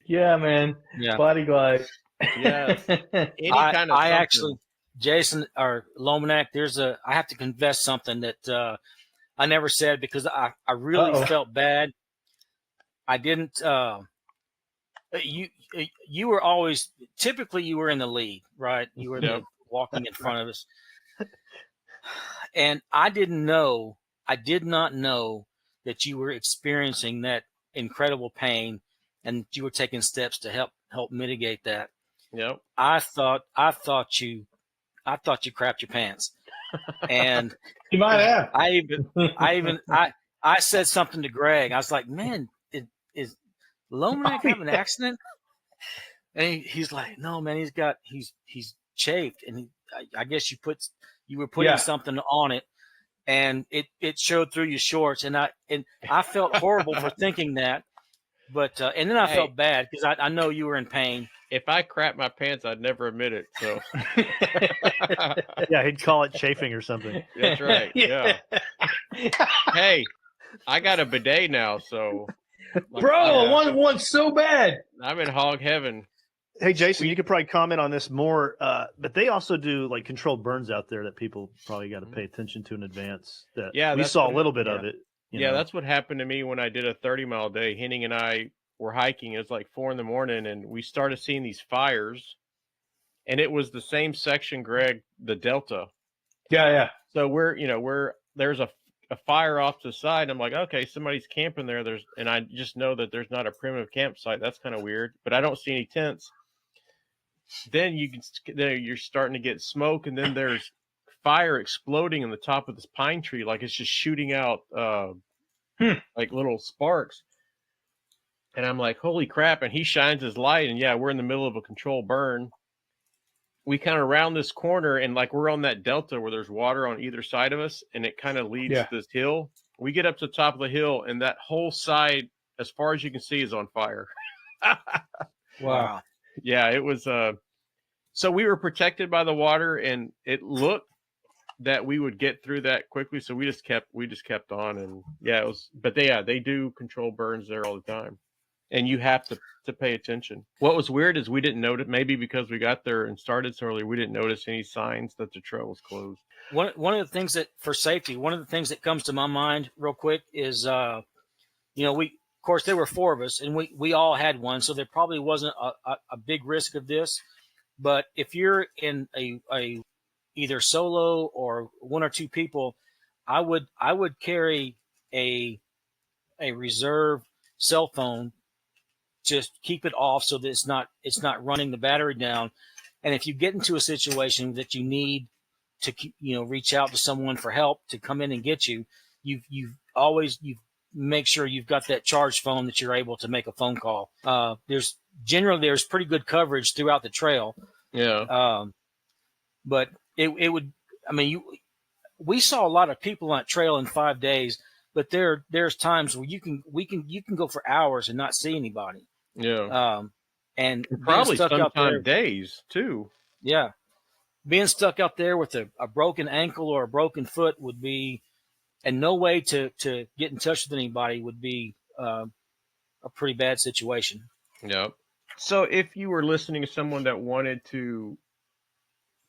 Yeah, man. Yeah. Body glide. Yeah. I actually, Jason or Lomanak, I have to confess something that I never said because I really felt bad. I didn't. You were always typically you were in the lead, right? You were walking in front of us, and I did not know that you were experiencing that incredible pain, and you were taking steps to help mitigate that. Yep. I thought you crapped your pants, and you might have. I said something to Greg. I was like, "Man, is Lomanak have an accident?" And he's like, "No, man, he's chafed, and I guess you were putting something on it, and it showed through your shorts, and I felt horrible for thinking that, but and then I felt bad because I know you were in pain. If I crap my pants, I'd never admit it. So yeah, he'd call it chafing or something. That's right. Yeah. Hey, I got a bidet now, so bro, I want so bad. I'm in hog heaven. Hey, Jason, you could probably comment on this more, but they also do like controlled burns out there that people probably got to pay attention to in advance. We saw a little bit of it. You know? That's what happened to me when I did a 30-mile day. Henning and I were hiking. It was like 4 a.m, and we started seeing these fires, and it was the same section, Greg, the Delta. Yeah. So there's a fire off to the side. I'm like, okay, somebody's camping there. And I just know that there's not a primitive campsite. That's kind of weird, but I don't see any tents. Then you're starting to get smoke, and then there's fire exploding in the top of this pine tree, like it's just shooting out like little sparks. And I'm like, holy crap! And he shines his light, and we're in the middle of a controlled burn. We kind of round this corner, and like we're on that delta where there's water on either side of us, and it kind of leads to this hill. We get up to the top of the hill, and that whole side, as far as you can see, is on fire. Wow. Yeah, it was. So we were protected by the water, and it looked that we would get through that quickly. So we just kept on, and it was. But they do control burns there all the time. and you have to pay attention. What was weird is we didn't notice, maybe because we got there and started so early, we didn't notice any signs that the trail was closed. One of the things that, for safety, one of the things that comes to my mind real quick is, of course, there were 4 of us, and we all had one, so there probably wasn't a big risk of this. But if you're in a either solo or 1 or 2 people, I would carry a reserve cell phone. Just keep it off so that it's not running the battery down. And if you get into a situation that you need to reach out to someone for help to come in and get you, you make sure you've got that charged phone that you're able to make a phone call. There's pretty good coverage throughout the trail. Yeah. But we saw a lot of people on that trail in 5 days, but there's times where you can go for hours and not see anybody. Yeah. And probably stuck out there, days too. Yeah. Being stuck out there with a broken ankle or a broken foot would be, and no way to get in touch with anybody would be a pretty bad situation. Yeah. So if you were listening to someone that wanted to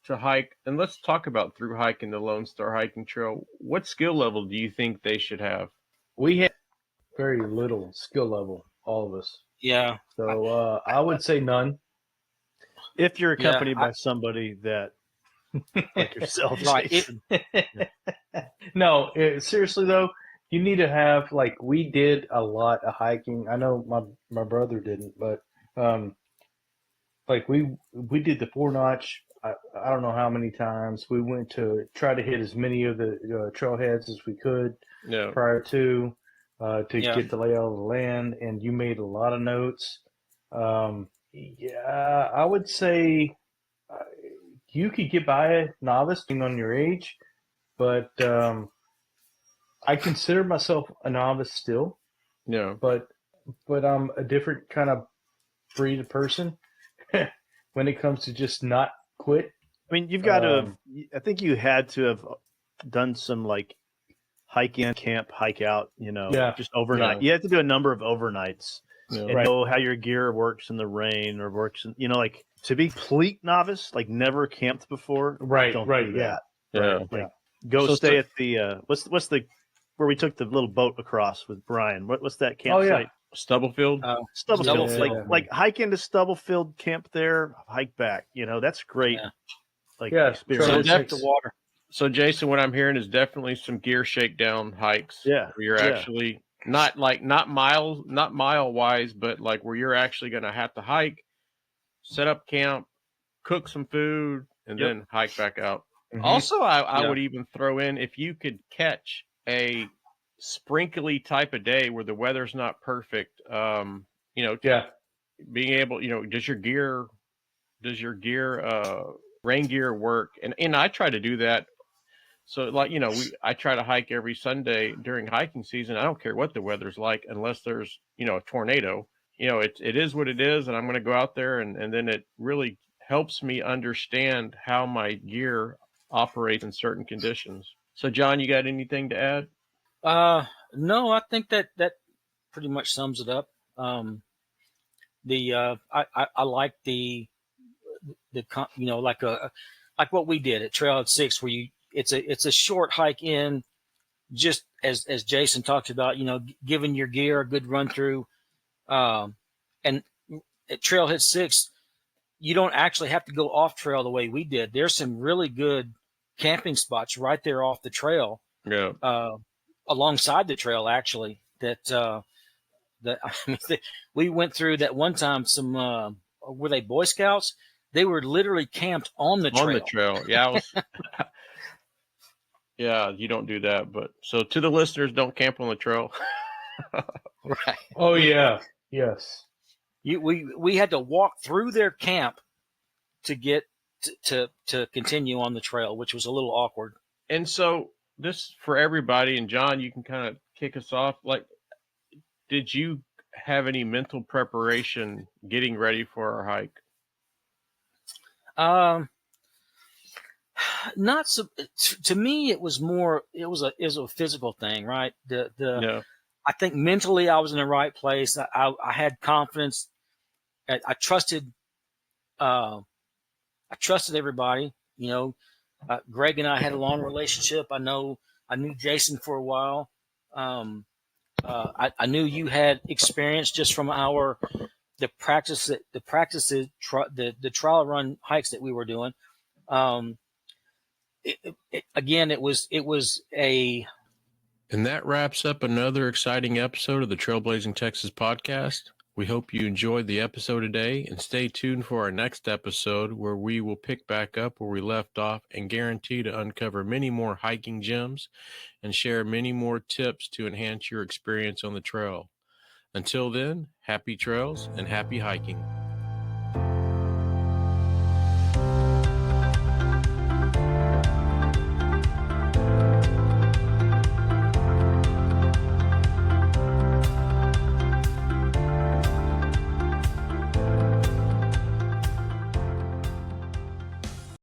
hike, and let's talk about through hiking the Lone Star Hiking Trail, what skill level do you think they should have? We have very little skill level, all of us. Yeah. So I would say none. If you're accompanied by somebody that, like yourself, right? No, seriously though, you need to have, like, we did a lot of hiking. I know my brother didn't, but like we did the 4-notch. I don't know how many times we went to try to hit as many of the trailheads as we could prior to get the layout of the land, and you made a lot of notes. I would say you could get by a novice depending on your age, but I consider myself a novice still. Yeah. But I'm a different kind of breed of person when it comes to just not quit. I mean, you've got to. I think you had to have done some like hike in, camp, hike out. Just overnight. Yeah. You have to do a number of overnights and Right. know how your gear works in the rain or works. Like to be complete novice, like never camped before. Right. Don't Right. do that. Yeah. Like, go stay at the what's the where we took the little boat across with Brian. What's that campsite? Oh, yeah. Stubblefield. Stubblefield. Yeah. Like hike into Stubblefield, camp there, hike back. That's great. Yeah. Like Trail experience. So the water. So Jason, what I'm hearing is definitely some gear shakedown hikes. Yeah. Where you're actually not mile wise, but like where you're actually going to have to hike, set up camp, cook some food, and then hike back out. Mm-hmm. Also, I would even throw in, if you could catch a sprinkly type of day where the weather's not perfect, being able, does your gear rain gear work? And I try to do that. So like, I try to hike every Sunday during hiking season. I don't care what the weather's like, unless there's, a tornado. It is what it is, and I'm going to go out there, and then it really helps me understand how my gear operates in certain conditions. So John, you got anything to add? No, I think that pretty much sums it up. I like like what we did at Trailhead 6, where it's a short hike in, just as Jason talked about, giving your gear a good run through. And at Trailhead 6, you don't actually have to go off trail the way we did. There's some really good camping spots right there off the trail. Yeah. Alongside the trail, actually, we went through that one time. Some were they Boy Scouts? They were literally camped on the trail. On the trail, yeah. Yeah, you don't do that, but so to the listeners, don't camp on the trail. Right. Oh yeah. Yes. We had to walk through their camp to get to continue on the trail, which was a little awkward. And so this for everybody, and John, you can kind of kick us off. Like, did you have any mental preparation getting ready for our hike? Not so. To me, it was more. It was a physical thing, right? I think mentally I was in the right place. I had confidence. I trusted. I trusted everybody. You know, Greg and I had a long relationship. I knew Jason for a while. I knew you had experience just from the trial run hikes that we were doing. Again, it was a. And that wraps up another exciting episode of the Trailblazing Texas podcast. We hope you enjoyed the episode today, and stay tuned for our next episode where we will pick back up where we left off and guarantee to uncover many more hiking gems and share many more tips to enhance your experience on the trail. Until then, happy trails and happy hiking.